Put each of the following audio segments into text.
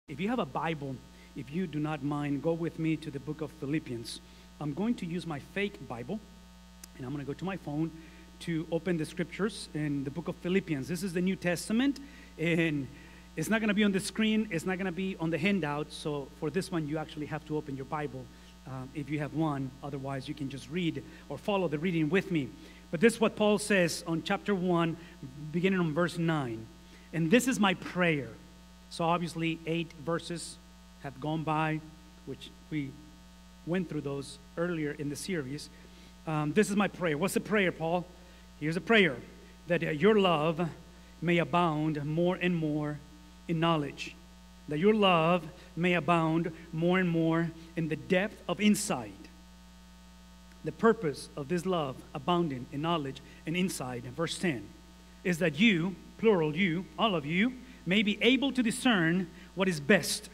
If you have a Bible, if you do not mind, go with me to the book of Philippians. I'm going to use my fake Bible, and I'm going to go to my phone to open the scriptures in the book of Philippians. This is the New Testament, and it's not going to be on the screen. It's not going to be on the handout. So for this one, you actually have to open your Bible if you have one. Otherwise, you can just read or follow the reading with me. But this is what Paul says on chapter 1, beginning on verse 9. And this is my prayer. So obviously 8 verses have gone by, which we went through those earlier in the series. This is my prayer. What's the prayer, Paul? Here's a prayer. That your love may abound more and more in knowledge. That your love may abound more and more in the depth of insight. The purpose of this love abounding in knowledge and insight, in verse 10, is that you, plural you, all of you, may be able to discern what is best,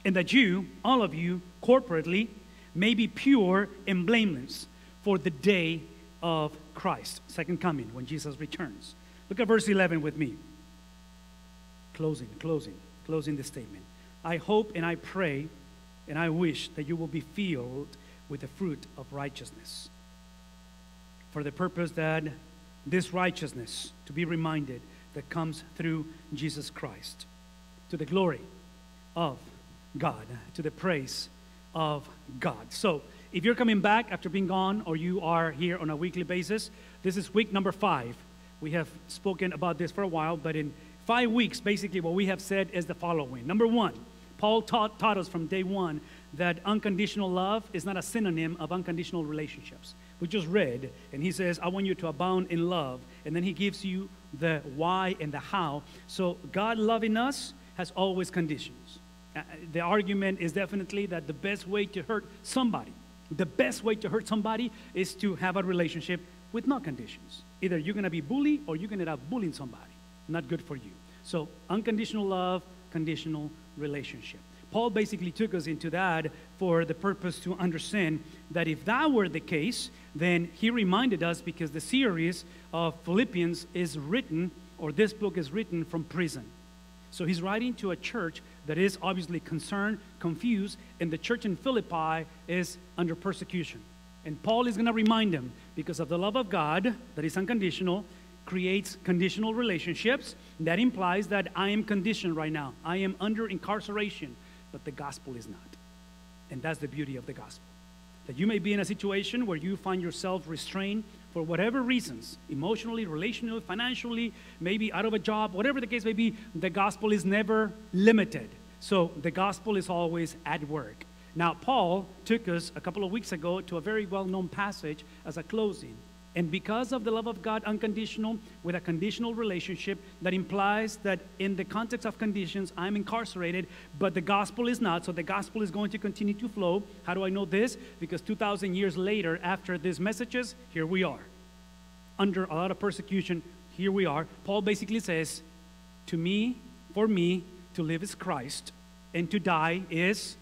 and that you, all of you, corporately, may be pure and blameless for the day of Christ, second coming, when Jesus returns. Look at verse 11 with me. Closing the statement. I hope and I pray and I wish that you will be filled with the fruit of righteousness, for the purpose that this righteousness, to be reminded, that comes through Jesus Christ, to the glory of God, to the praise of God. So if you're coming back after being gone, or you are here on a weekly basis, this is week number 5. We have spoken about this for a while, but in 5 weeks, basically what we have said is the following. Number 1, Paul taught us from day 1 that unconditional love is not a synonym of unconditional relationships. We just read, and he says, I want you to abound in love. And then he gives you the why and the how. So God loving us has always conditions. The argument is definitely that the best way to hurt somebody, is to have a relationship with no conditions. Either you're going to be bullied or you're going to end up bullying somebody. Not good for you. So unconditional love, conditional relationship. Paul basically took us into that for the purpose to understand that if that were the case, then he reminded us, because the series of Philippians is written, or this book is written from prison. So he's writing to a church that is obviously concerned, confused, and the church in Philippi is under persecution. And Paul is going to remind them, because of the love of God that is unconditional, creates conditional relationships. That implies that I am conditioned right now. I am under incarceration, but the gospel is not. And that's the beauty of the gospel. That you may be in a situation where you find yourself restrained for whatever reasons, emotionally, relationally, financially, maybe out of a job, whatever the case may be, the gospel is never limited. So the gospel is always at work. Now, Paul took us a couple of weeks ago to a very well-known passage as a closing. And because of the love of God, unconditional, with a conditional relationship, that implies that in the context of conditions, I'm incarcerated, but the gospel is not. So the gospel is going to continue to flow. How do I know this? Because 2,000 years later, after these messages, here we are. Under a lot of persecution, here we are. Paul basically says, for me, to live is Christ, and to die is,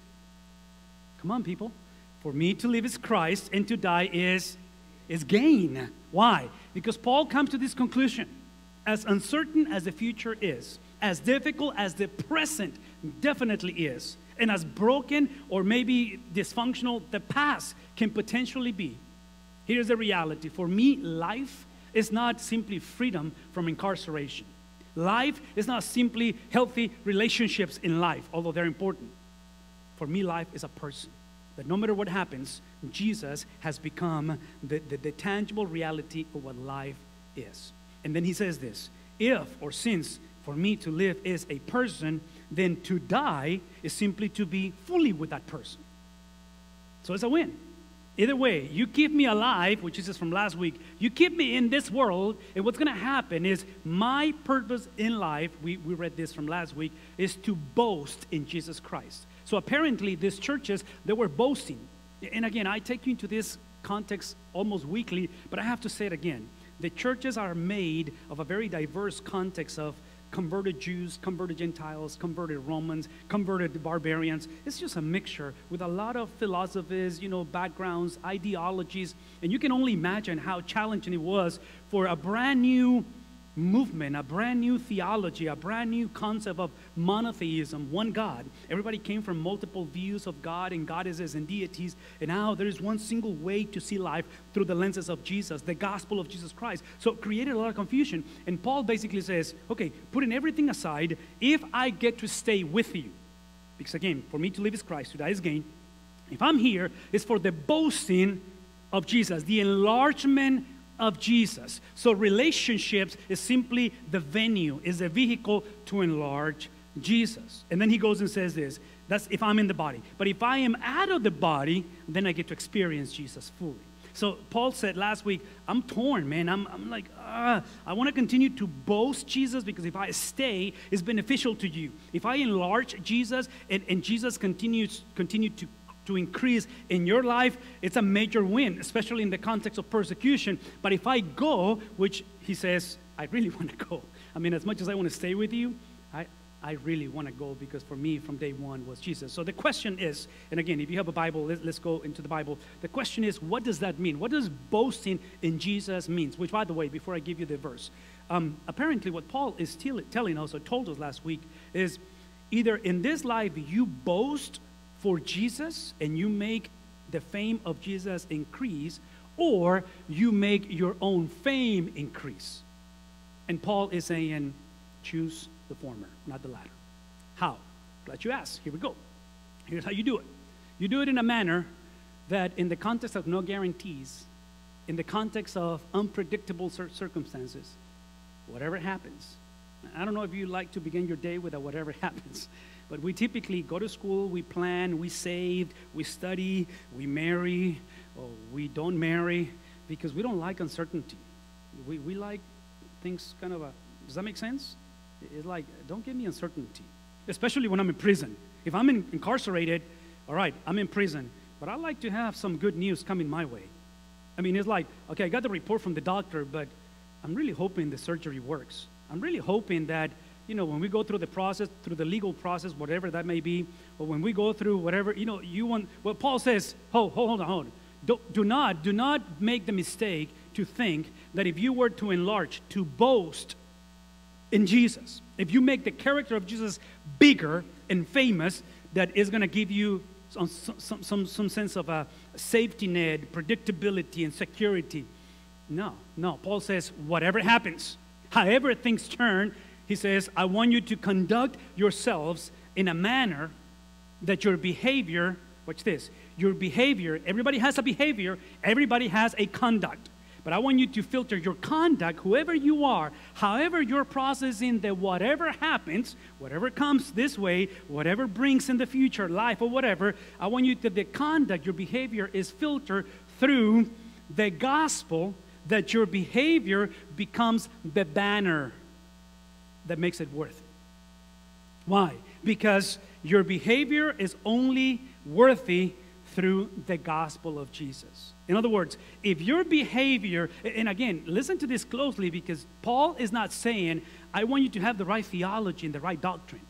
come on people, for me to live is Christ, and to die is gain. Why? Because Paul comes to this conclusion. As uncertain as the future is, as difficult as the present definitely is, and as broken or maybe dysfunctional the past can potentially be, here's the reality. For me, life is not simply freedom from incarceration. Life is not simply healthy relationships in life, although they're important. For me, life is a person. That no matter what happens, Jesus has become the tangible reality of what life is. And then he says this, since for me to live is a person, then to die is simply to be fully with that person. So it's a win. Either way, you keep me alive, which is from last week, you keep me in this world, and what's going to happen is my purpose in life, we read this from last week, is to boast in Jesus Christ. So apparently these churches, they were boasting. And again, I take you into this context almost weekly, but I have to say it again. The churches are made of a very diverse context of converted Jews, converted Gentiles, converted Romans, converted barbarians. It's just a mixture with a lot of philosophies, backgrounds, ideologies. And you can only imagine how challenging it was for a brand new movement, a brand new theology, a brand new concept of monotheism, one God. Everybody came from multiple views of God and goddesses and deities, and now there is one single way to see life through the lenses of Jesus, the gospel of Jesus Christ. So it created a lot of confusion, and Paul basically says, okay, putting everything aside, if I get to stay with you, because again, for me to live is Christ, to die is gain. If I'm here, it's for the boasting of Jesus, the enlargement of Jesus. So relationships is simply the venue, is the vehicle to enlarge Jesus. And then he goes and says this, that's if I'm in the body. But if I am out of the body, then I get to experience Jesus fully. So Paul said last week, I'm torn, man. I'm like, I want to continue to boast Jesus, because if I stay, it's beneficial to you. If I enlarge Jesus and Jesus continue to increase in your life, it's a major win, especially in the context of persecution. But if I go, which he says, I really want to go. I mean, as much as I want to stay with you, I really want to go, because for me, from day one was Jesus. So the question is, and again, if you have a Bible, let's go into the Bible. The question is, what does that mean? What does boasting in Jesus means? Which, by the way, before I give you the verse, apparently what Paul is telling us, or told us last week, is either in this life you boast for Jesus and you make the fame of Jesus increase, or you make your own fame increase. And Paul is saying, choose the former, not the latter. How? Glad you asked. Here we go. Here's how you do it. You do it in a manner that, in the context of no guarantees, in the context of unpredictable circumstances, whatever happens. I don't know if you like to begin your day with a whatever happens, but we typically go to school, we plan, we save, we study, we marry, or we don't marry, because we don't like uncertainty. We like things kind of does that make sense? It's like, don't give me uncertainty, especially when I'm in prison. If I'm incarcerated, all right, I'm in prison, but I like to have some good news coming my way. I mean, it's like, okay, I got the report from the doctor, but I'm really hoping the surgery works. I'm really hoping that, you know, when we go through the process, through the legal process, whatever that may be, or when we go through whatever, you know, you want, well, Paul says, hold on. Do not make the mistake to think that if you were to enlarge, to boast in Jesus, if you make the character of Jesus bigger and famous, that is going to give you some sense of a safety net, predictability, and security. No. Paul says, whatever happens, however things turn, he says, I want you to conduct yourselves in a manner that your behavior, watch this, your behavior, everybody has a behavior, everybody has a conduct. But I want you to filter your conduct, whoever you are, however you're processing the whatever happens, whatever comes this way, whatever brings in the future, life or whatever, I want you to, the conduct, your behavior is filtered through the gospel, that your behavior becomes the banner that makes it worth it. Why? Because your behavior is only worthy through the gospel of Jesus. In other words, if your behavior, and again, listen to this closely, because Paul is not saying, I want you to have the right theology and the right doctrine,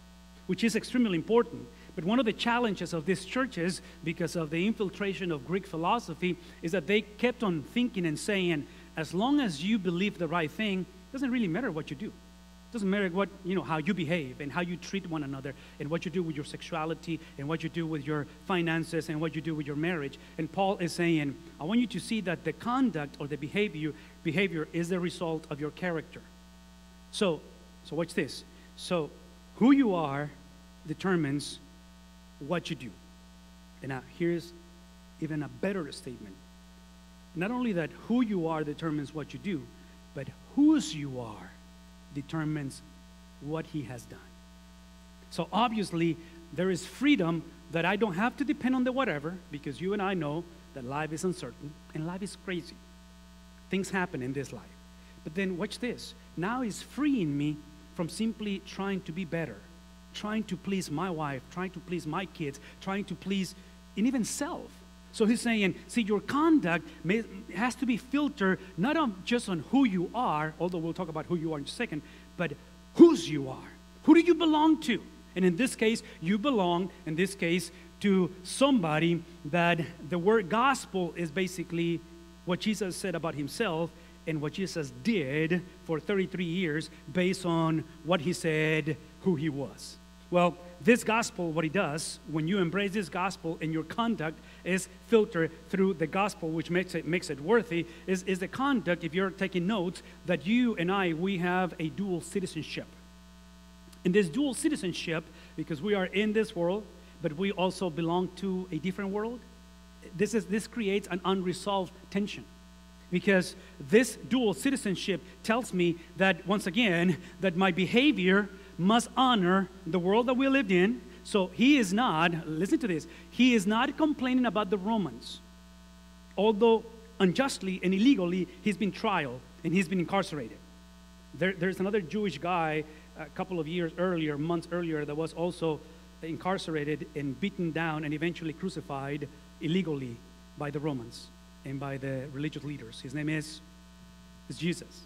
which is extremely important. But one of the challenges of these churches, because of the infiltration of Greek philosophy, is that they kept on thinking and saying, as long as you believe the right thing, it doesn't really matter what you do. It doesn't matter what, how you behave and how you treat one another and what you do with your sexuality and what you do with your finances and what you do with your marriage. And Paul is saying, I want you to see that the conduct or the behavior is the result of your character. So watch this. So who you are determines what you do. And now here's even a better statement. Not only that who you are determines what you do, but whose you are determines what he has done. So obviously, there is freedom that I don't have to depend on the whatever, because you and I know that life is uncertain and life is crazy. Things happen in this life. But then watch this. Now he's freeing me from simply trying to be better, trying to please my wife, trying to please my kids, trying to please, and even self. So he's saying, see, your conduct has to be filtered not just on who you are, although we'll talk about who you are in a second, but whose you are. Who do you belong to? And in this case, you belong, in this case, to somebody that the word gospel is basically what Jesus said about himself, and what Jesus did for 33 years based on what he said, who he was. Well, this gospel, what it does, when you embrace this gospel and your conduct is filtered through the gospel, which makes it worthy, is the conduct, if you're taking notes, that you and I, we have a dual citizenship. And this dual citizenship, because we are in this world, but we also belong to a different world, this creates an unresolved tension. Because this dual citizenship tells me that, once again, that my behavior must honor the world that we lived in. So he is not, listen to this, he is not complaining about the Romans. Although unjustly and illegally, he's been tried and he's been incarcerated. There's another Jewish guy a couple of years earlier, months earlier, that was also incarcerated and beaten down and eventually crucified illegally by the Romans and by the religious leaders. His name is Jesus.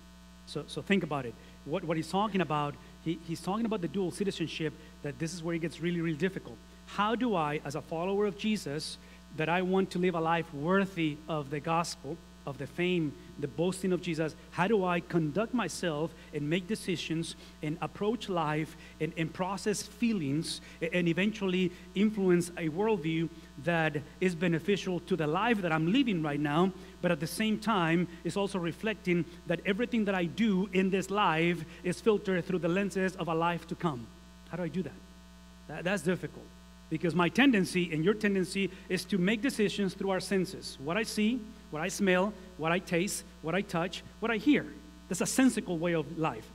So think about it. What he's talking about, he's talking about the dual citizenship, that this is where it gets really, really difficult. How do I, as a follower of Jesus, that I want to live a life worthy of the gospel, of the fame, the boasting of Jesus, how do I conduct myself and make decisions and approach life and process feelings and eventually influence a worldview that is beneficial to the life that I'm living right now, but at the same time is also reflecting that everything that I do in this life is filtered through the lenses of a life to come. How do I do that? That's difficult, because my tendency and your tendency is to make decisions through our senses. What I see, what I smell, what I taste, what I touch, what I hear. That's a sensical way of life.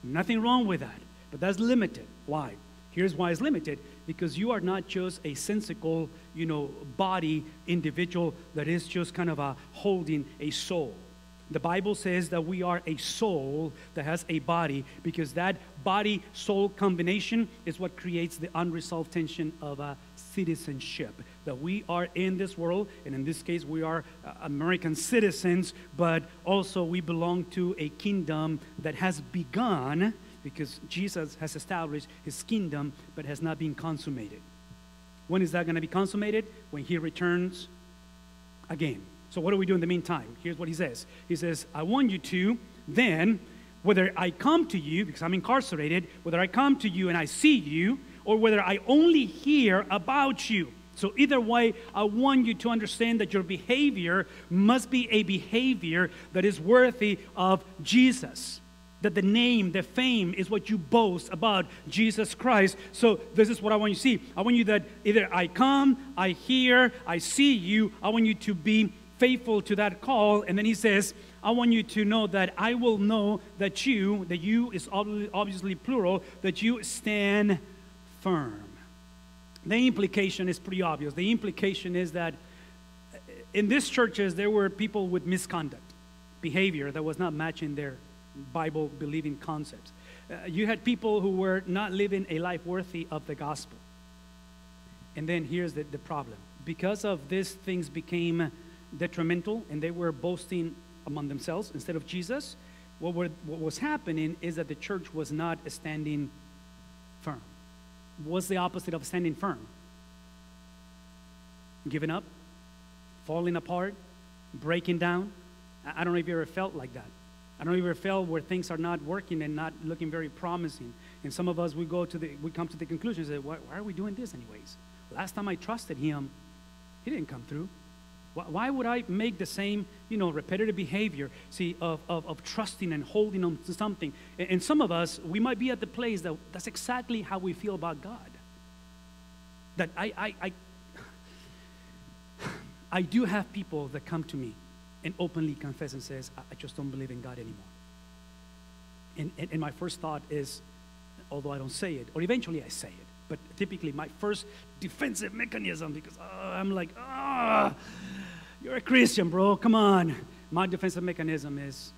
Nothing wrong with that, but that's limited. Why? Here's why it's limited. Because you are not just a sensical, body individual that is just kind of holding a soul. The Bible says that we are a soul that has a body, because that body-soul combination is what creates the unresolved tension of a citizenship. That we are in this world, and in this case we are American citizens, but also we belong to a kingdom that has begun, because Jesus has established his kingdom, but has not been consummated. When is that going to be consummated? When he returns again. So what do we do in the meantime? Here's what he says. He says, I want you to then, whether I come to you, because I'm incarcerated, whether I come to you and I see you, or whether I only hear about you. So either way, I want you to understand that your behavior must be a behavior that is worthy of Jesus. That the name, the fame is what you boast about Jesus Christ. So this is what I want you to see. I want you that either I come, I hear, I see you. I want you to be faithful to that call. And then he says, I want you to know that I will know that you is obviously plural, that you stand firm. The implication is pretty obvious. The implication is that in these churches, there were people with misconduct, behavior that was not matching their Bible-believing concepts. You had people who were not living a life worthy of the gospel. And then here's the problem. Because of these things became detrimental and they were boasting among themselves instead of Jesus, what was happening is that the church was not standing firm. What's the opposite of standing firm? Giving up, falling apart, breaking down. I don't know if you ever felt like that. I don't know if you ever felt where things are not working and not looking very promising. And some of us, we come to the conclusion that why are we doing this anyways? Last time I trusted him, he didn't come through. Why would I make the same, repetitive behavior, of trusting and holding on to something? And some of us, we might be at the place that's exactly how we feel about God. That I do have people that come to me and openly confess and says, I just don't believe in God anymore. And my first thought is, although I don't say it, or eventually I say it, but typically my first defensive mechanism, because I'm like, you're a Christian, bro, come on. My defensive mechanism is,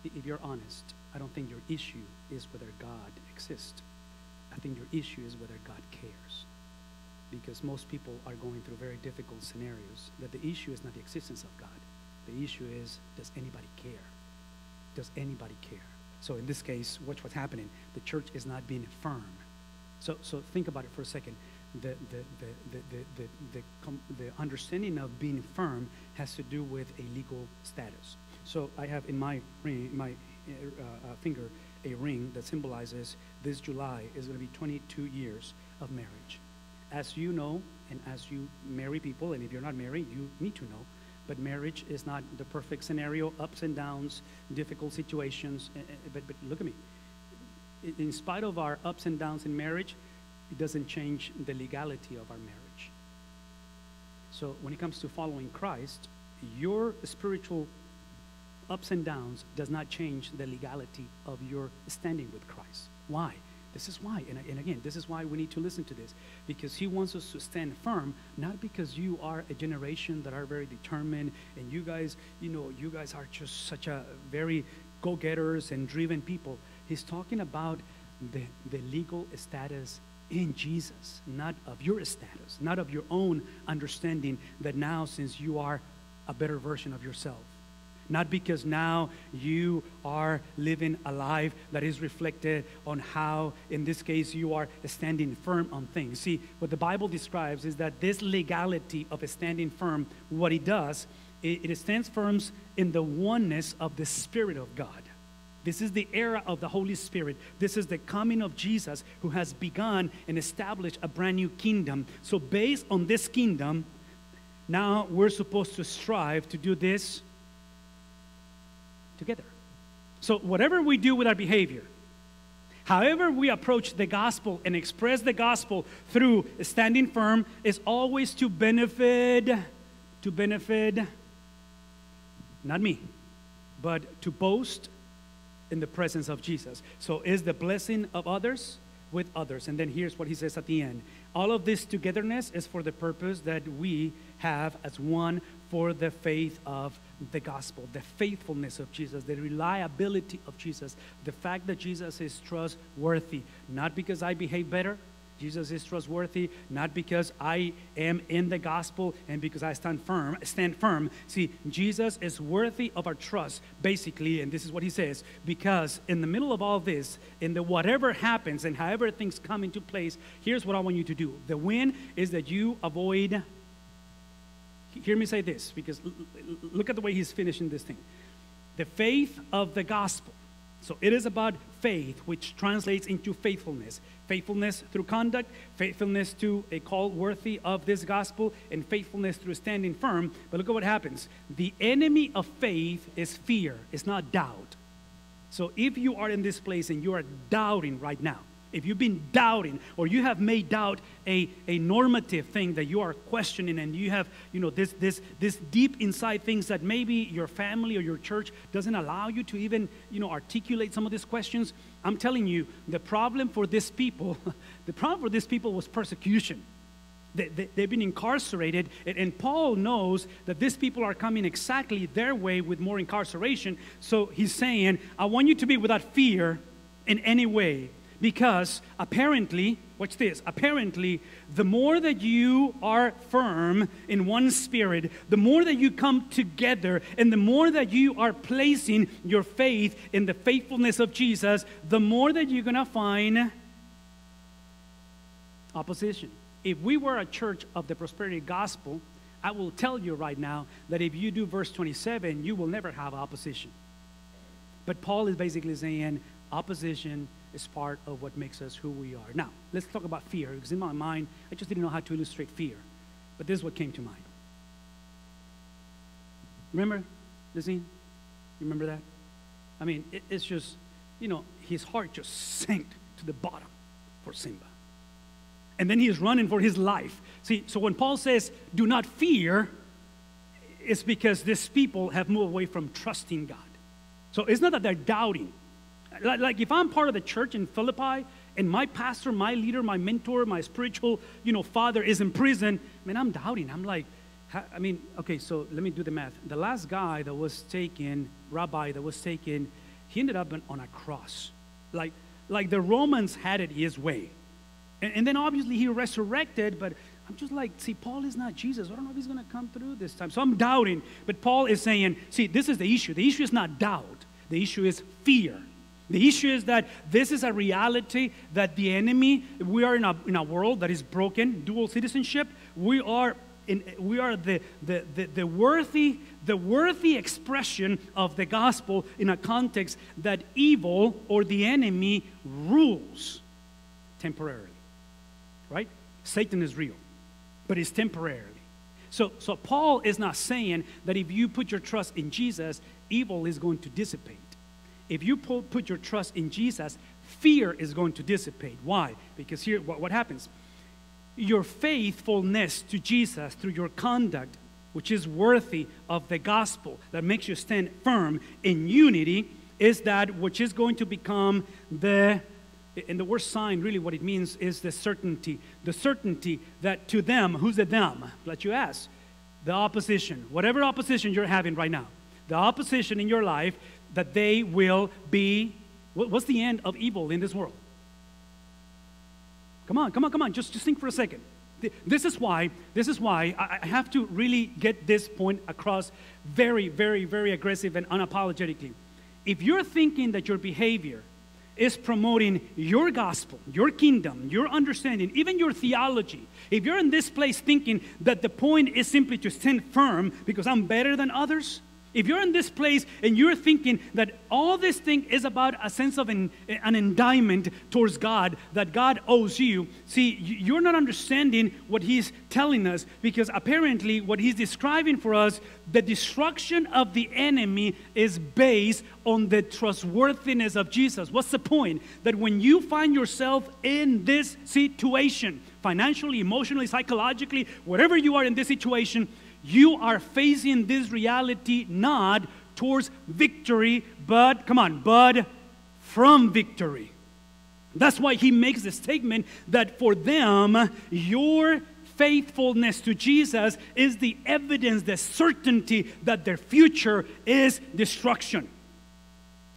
if you're honest, I don't think your issue is whether God exists. I think your issue is whether God cares. Because most people are going through very difficult scenarios, that the issue is not the existence of God. The issue is, does anybody care? Does anybody care? So in this case, what's happening? The church is not being firm. So think about it for a second. The understanding of being firm has to do with a legal status. So I have in my ring, finger, a ring that symbolizes this July is going to be 22 years of marriage. As you know, and as you marry people, and if you're not married, you need to know, but marriage is not the perfect scenario, ups and downs, difficult situations. But look at me. In spite of our ups and downs in marriage, it doesn't change the legality of our marriage. So when it comes to following Christ, your spiritual ups and downs does not change the legality of your standing with Christ. Why? This is why, and again, this is why we need to listen to this, because he wants us to stand firm, not because you are a generation that are very determined, and you guys are just such a very go-getters and driven people. He's talking about the legal status in Jesus, not of your status, not of your own understanding that now since you are a better version of yourself. Not because now you are living a life that is reflected on how, in this case, you are standing firm on things. See, what the Bible describes is that this legality of standing firm, what it does, it stands firm in the oneness of the Spirit of God. This is the era of the Holy Spirit. This is the coming of Jesus, who has begun and established a brand new kingdom. So based on this kingdom, now we're supposed to strive to do this together. So whatever we do with our behavior, however we approach the gospel and express the gospel through standing firm, is always to benefit, not me, but to boast in the presence of Jesus. So is the blessing of others with others. And then here's what he says at the end. All of this togetherness is for the purpose that we have as one for the faith of the gospel, the faithfulness of Jesus, the reliability of Jesus, the fact that Jesus is trustworthy, not because I behave better. Jesus is trustworthy, not because I am in the gospel and because I stand firm. See, Jesus is worthy of our trust, basically, and this is what he says, because in the middle of all this, in the whatever happens and however things come into place, here's what I want you to do. The win is that you avoid, hear me say this, because look at the way he's finishing this thing. The faith of the gospel. So it is about faith, which translates into faithfulness. Faithfulness through conduct, faithfulness to a call worthy of this gospel, and faithfulness through standing firm. But look at what happens. The enemy of faith is fear, it's not doubt. So if you are in this place and you are doubting right now, if you've been doubting, or you have made doubt a normative thing that you are questioning, and you have, this deep inside things that maybe your family or your church doesn't allow you to even, articulate some of these questions, I'm telling you, the problem for these people was persecution. They've been incarcerated, and Paul knows that these people are coming exactly their way with more incarceration. So he's saying, I want you to be without fear in any way. Because apparently, watch this, apparently, the more that you are firm in one spirit, the more that you come together, and the more that you are placing your faith in the faithfulness of Jesus, the more that you're going to find opposition. If we were a church of the prosperity gospel, I will tell you right now that if you do verse 27, you will never have opposition. But Paul is basically saying opposition is part of what makes us who we are. Now, let's talk about fear, because in my mind, I just didn't know how to illustrate fear. But this is what came to mind. Remember the scene? You remember that? I mean, it's just, his heart just sank to the bottom for Simba. And then he is running for his life. See, so when Paul says, do not fear, it's because these people have moved away from trusting God. So it's not that they're doubting. Like if I'm part of the church in Philippi and my pastor, my leader, my mentor, my spiritual, father is in prison, man, I'm doubting. I'm like, okay, so let me do the math. The last guy that was taken, rabbi that was taken, he ended up on a cross. Like the Romans had it his way. And then obviously he resurrected, but I'm just like, see, Paul is not Jesus. I don't know if he's going to come through this time. So I'm doubting. But Paul is saying, see, this is the issue. The issue is not doubt. The issue is fear. The issue is that this is a reality that the enemy, we are in a world that is broken, dual citizenship. We are we are the worthy expression of the gospel in a context that evil or the enemy rules temporarily, right? Satan is real, but it's temporarily. So Paul is not saying that if you put your trust in Jesus, evil is going to dissipate. If you put your trust in Jesus, fear is going to dissipate. Why? Because here, what happens? Your faithfulness to Jesus through your conduct, which is worthy of the gospel, that makes you stand firm in unity, is that which is going to become and the word sign, really what it means is the certainty that to them, who's the them? Let you ask. The opposition, whatever opposition you're having right now, the opposition in your life, that they will be, what's the end of evil in this world? Come on, just think for a second. This is why I have to really get this point across very, very, very aggressive and unapologetically. If you're thinking that your behavior is promoting your gospel, your kingdom, your understanding, even your theology, if you're in this place thinking that the point is simply to stand firm because I'm better than others, if you're in this place and you're thinking that all this thing is about a sense of an indictment towards God, that God owes you, see, you're not understanding what he's telling us, because apparently what he's describing for us, the destruction of the enemy is based on the trustworthiness of Jesus. What's the point? That when you find yourself in this situation, financially, emotionally, psychologically, whatever you are in this situation, you are facing this reality not towards victory, but from victory. That's why he makes the statement that for them, your faithfulness to Jesus is the evidence, the certainty that their future is destruction.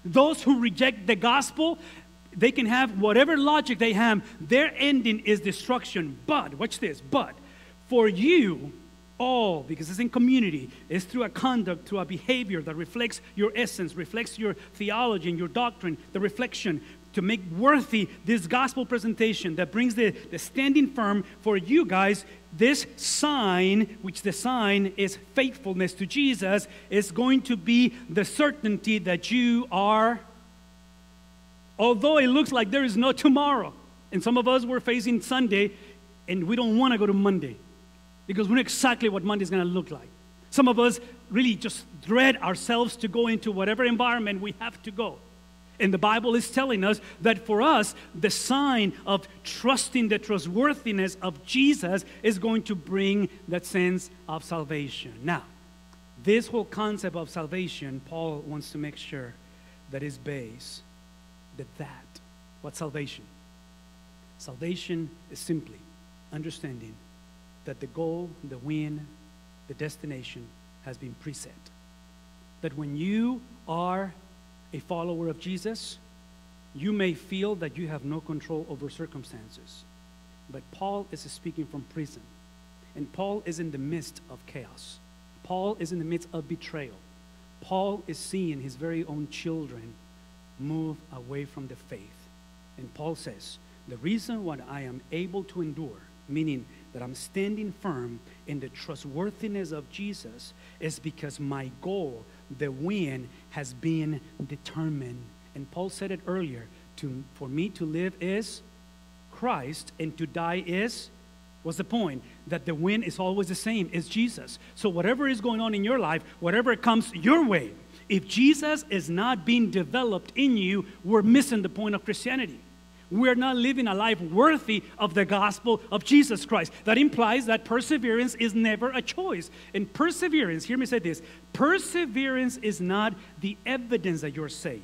Those who reject the gospel, they can have whatever logic they have, their ending is destruction. But, watch this, but for you, all, because it's in community, it's through a conduct, through a behavior that reflects your essence, reflects your theology and your doctrine, the reflection to make worthy this gospel presentation that brings the standing firm for you guys. This sign, which the sign is faithfulness to Jesus, is going to be the certainty that you are, although it looks like there is no tomorrow. And some of us, we're facing Sunday and we don't want to go to Monday, because we know exactly what Monday is going to look like. Some of us really just dread ourselves to go into whatever environment we have to go. And the Bible is telling us that for us, the sign of trusting the trustworthiness of Jesus is going to bring that sense of salvation. Now, this whole concept of salvation, Paul wants to make sure that is based that. What's salvation? Salvation is simply understanding that the goal, the win, the destination has been preset. That when you are a follower of Jesus, you may feel that you have no control over circumstances. But Paul is speaking from prison. And Paul is in the midst of chaos. Paul is in the midst of betrayal. Paul is seeing his very own children move away from the faith. And Paul says, the reason why I am able to endure, meaning that I'm standing firm in the trustworthiness of Jesus, is because my goal, the win, has been determined. And Paul said it earlier, for me to live is Christ, and to die is, what's the point? That the win is always the same, is Jesus. So whatever is going on in your life, whatever comes your way, if Jesus is not being developed in you, we're missing the point of Christianity. We're not living a life worthy of the gospel of Jesus Christ. That implies that perseverance is never a choice. And perseverance, hear me say this, perseverance is not the evidence that you're saved.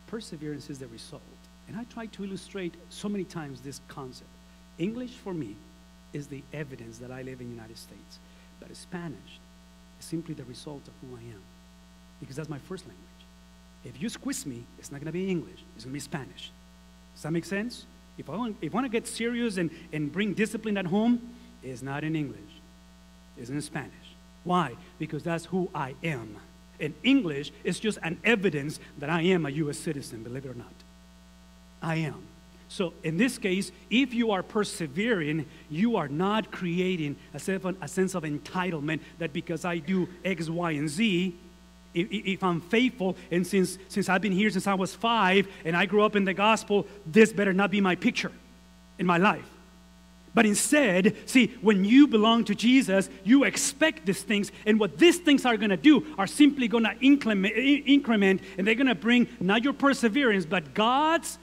Perseverance is the result. And I try to illustrate so many times this concept. English for me is the evidence that I live in the United States. But Spanish is simply the result of who I am, because that's my first language. If you squeeze me, it's not going to be English. It's going to be Spanish. Does that make sense? If I want to get serious and bring discipline at home, it's not in English. It's in Spanish. Why? Because that's who I am. And English is just an evidence that I am a U.S. citizen, believe it or not. I am. So in this case, if you are persevering, you are not creating a sense of entitlement that because I do X, Y, and Z, if I'm faithful, and since I've been here since I was 5 and I grew up in the gospel, this better not be my picture in my life. But instead, see, when you belong to Jesus, you expect these things, and what these things are going to do are simply going to increment, and they're going to bring not your perseverance, but God's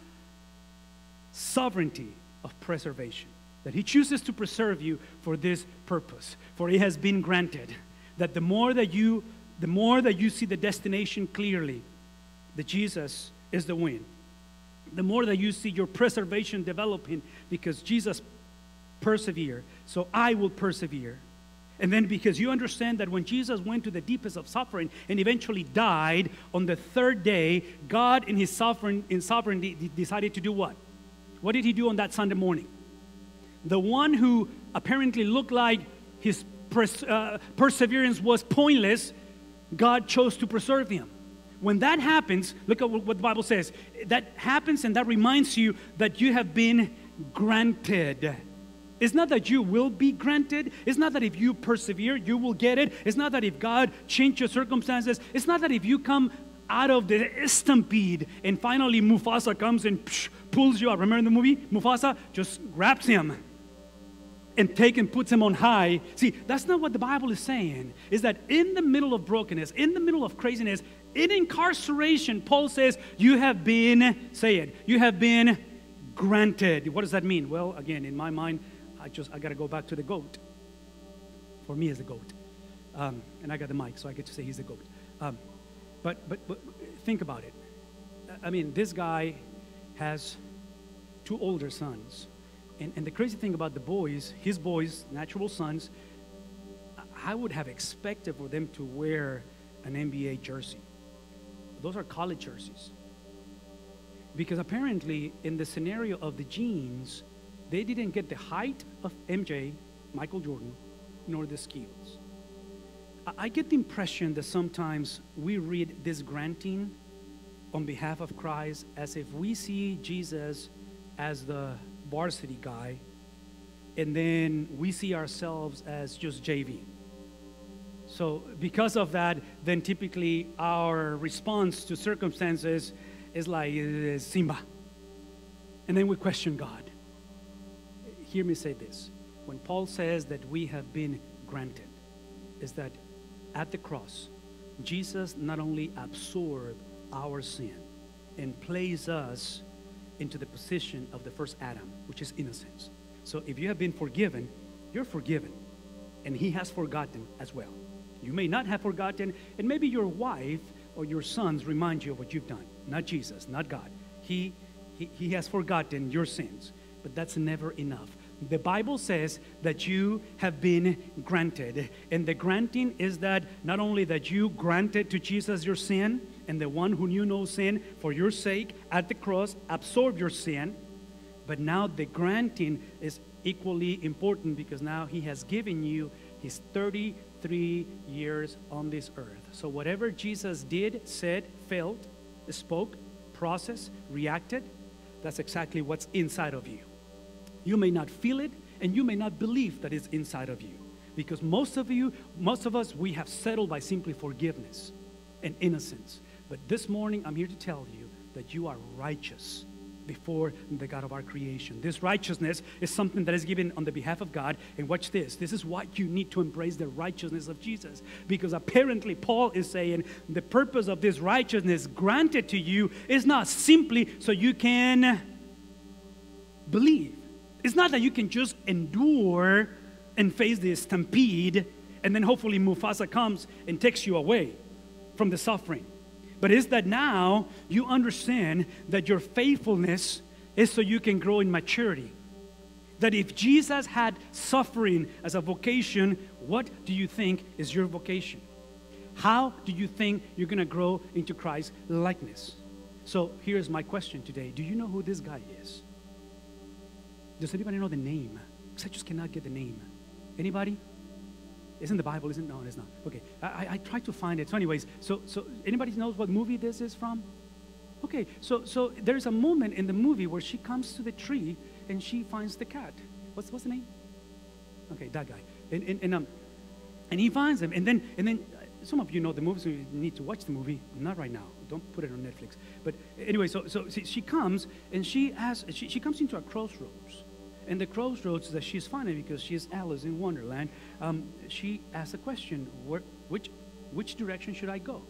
sovereignty of preservation. That He chooses to preserve you for this purpose. For it has been granted that the more that you see the destination clearly, that Jesus is the win. The more that you see your preservation developing because Jesus persevered, so I will persevere. And then because you understand that when Jesus went to the deepest of suffering and eventually died, on the third day, God in His sovereignty decided to do what? What did He do on that Sunday morning? The one who apparently looked like his perseverance was pointless, God chose to preserve him. When that happens, look at what the Bible says. That happens and that reminds you that you have been granted. It's not that you will be granted. It's not that if you persevere, you will get it. It's not that if God changed your circumstances. It's not that if you come out of the stampede and finally Mufasa comes and pulls you out. Remember the movie? Mufasa just grabs him and puts him on high. See, that's not what the Bible is saying. Is that in the middle of brokenness, in the middle of craziness, in incarceration, Paul says, you have been, say it, you have been granted. What does that mean? Well, again, in my mind, I got to go back to the goat. For me, it's the goat. And I got the mic, so I get to say he's the goat. But think about it. I mean, this guy has 2 older sons. And the crazy thing about the boys, his boys, natural sons, I would have expected for them to wear an NBA jersey. Those are college jerseys. Because apparently, in the scenario of the genes, they didn't get the height of MJ, Michael Jordan, nor the skills. I get the impression that sometimes we read this granting on behalf of Christ as if we see Jesus as the varsity guy, and then we see ourselves as just JV. So because of that, then typically our response to circumstances is like Simba. And then we question God. Hear me say this. When Paul says that we have been granted, is that at the cross, Jesus not only absorbed our sin and placed us into the position of the first Adam, which is innocence. So if you have been forgiven, you're forgiven. And He has forgotten as well. You may not have forgotten, and maybe your wife or your sons remind you of what you've done. Not Jesus, not God. He has forgotten your sins, but that's never enough. The Bible says that you have been granted. And the granting is that not only that you granted to Jesus your sin, and the one who knew no sin for your sake at the cross absorbed your sin, but now the granting is equally important because now He has given you His 33 years on this earth. So whatever Jesus did, said, felt, spoke, processed, reacted, that's exactly what's inside of you. You may not feel it, and you may not believe that it's inside of you. Because most of us, we have settled by simply forgiveness and innocence. But this morning, I'm here to tell you that you are righteous before the God of our creation. This righteousness is something that is given on the behalf of God. And watch this. This is why you need to embrace the righteousness of Jesus. Because apparently, Paul is saying the purpose of this righteousness granted to you is not simply so you can believe. It's not that you can just endure and face the stampede and then hopefully Mufasa comes and takes you away from the suffering. But it's that now you understand that your faithfulness is so you can grow in maturity. That if Jesus had suffering as a vocation, what do you think is your vocation? How do you think you're going to grow into Christ's likeness? So here's my question today. Do you know who this guy is? Does anybody know the name? Because I just cannot get the name. Anybody? Isn't the Bible? Isn't? No, it's not. Okay, I tried to find it. So anyways, so anybody knows what movie this is from? Okay, so there's a moment in the movie where she comes to the tree and she finds the cat. What's the name? Okay, that guy. And he finds him, and then some of you know the movie, so you need to watch the movie. Not right now. Don't put it on Netflix. But anyway, so she comes and she comes into a crossroads. And the crossroads that she's finding, because she's Alice in Wonderland, she asks a question: which direction should I go?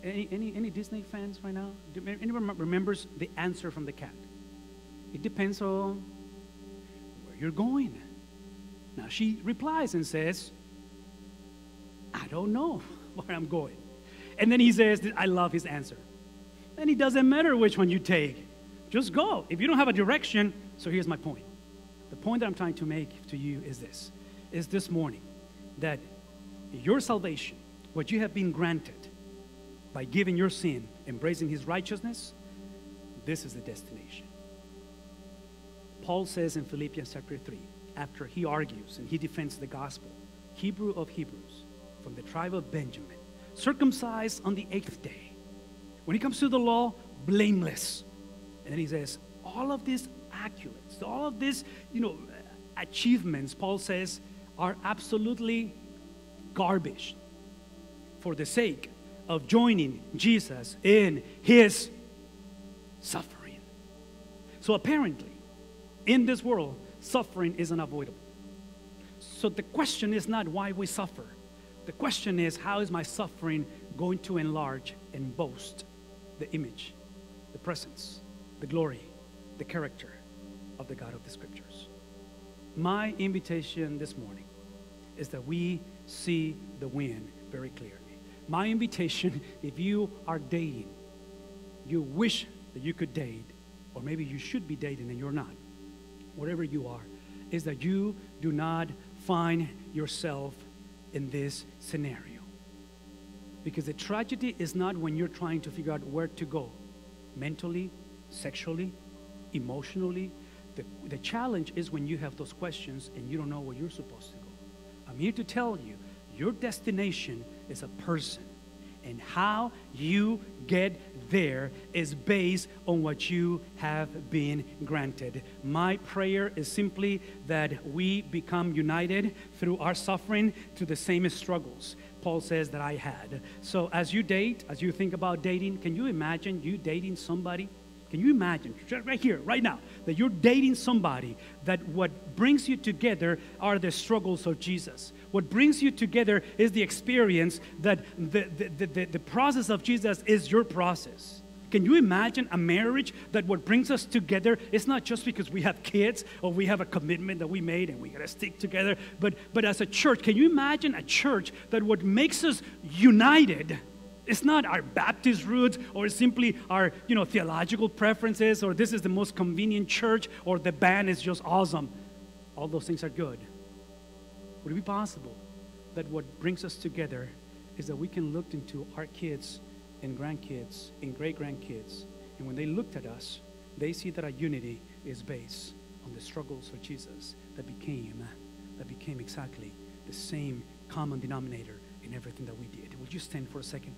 Any Disney fans right now? Anyone remembers the answer from the cat? It depends on where you're going. Now she replies and says, I don't know where I'm going. And then he says, I love his answer. And it doesn't matter which one you take. Just go. If you don't have a direction, so here's my point. The point that I'm trying to make to you is this morning, that your salvation, what you have been granted by giving your sin, embracing his righteousness, this is the destination. Paul says in Philippians chapter 3, after he argues and he defends the gospel, Hebrew of Hebrews, from the tribe of Benjamin, circumcised on the 8th day. When he comes to the law, blameless. And then he says, all of these accolades, all of these, achievements, Paul says, are absolutely garbage for the sake of joining Jesus in his suffering. So apparently, in this world, suffering is unavoidable. So the question is not why we suffer. The question is, how is my suffering going to enlarge and boast the image, the presence, the glory, the character of the God of the Scriptures? My invitation this morning is that we see the win very clearly. My invitation, if you are dating, you wish that you could date, or maybe you should be dating and you're not, whatever you are, is that you do not find yourself in this scenario. Because the tragedy is not when you're trying to figure out where to go, mentally, sexually, emotionally. The challenge is when you have those questions and you don't know where you're supposed to go. I'm here to tell you, your destination is a person. And how you get there is based on what you have been granted. My prayer is simply that we become united through our suffering to the same struggles Paul says that I had. So as you date, as you think about dating, can you imagine you dating somebody? Can you imagine, right here, right now, that you're dating somebody that what brings you together are the struggles of Jesus? What brings you together is the experience that the process of Jesus is your process. Can you imagine a marriage that what brings us together is not just because we have kids or we have a commitment that we made and we got to stick together, but as a church, can you imagine a church that what makes us united it's not our Baptist roots or simply our, theological preferences or this is the most convenient church or the band is just awesome. All those things are good. Would it be possible that what brings us together is that we can look into our kids and grandkids and great-grandkids, and when they looked at us, they see that our unity is based on the struggles of Jesus that became exactly the same common denominator in everything that we did. Would you stand for a second?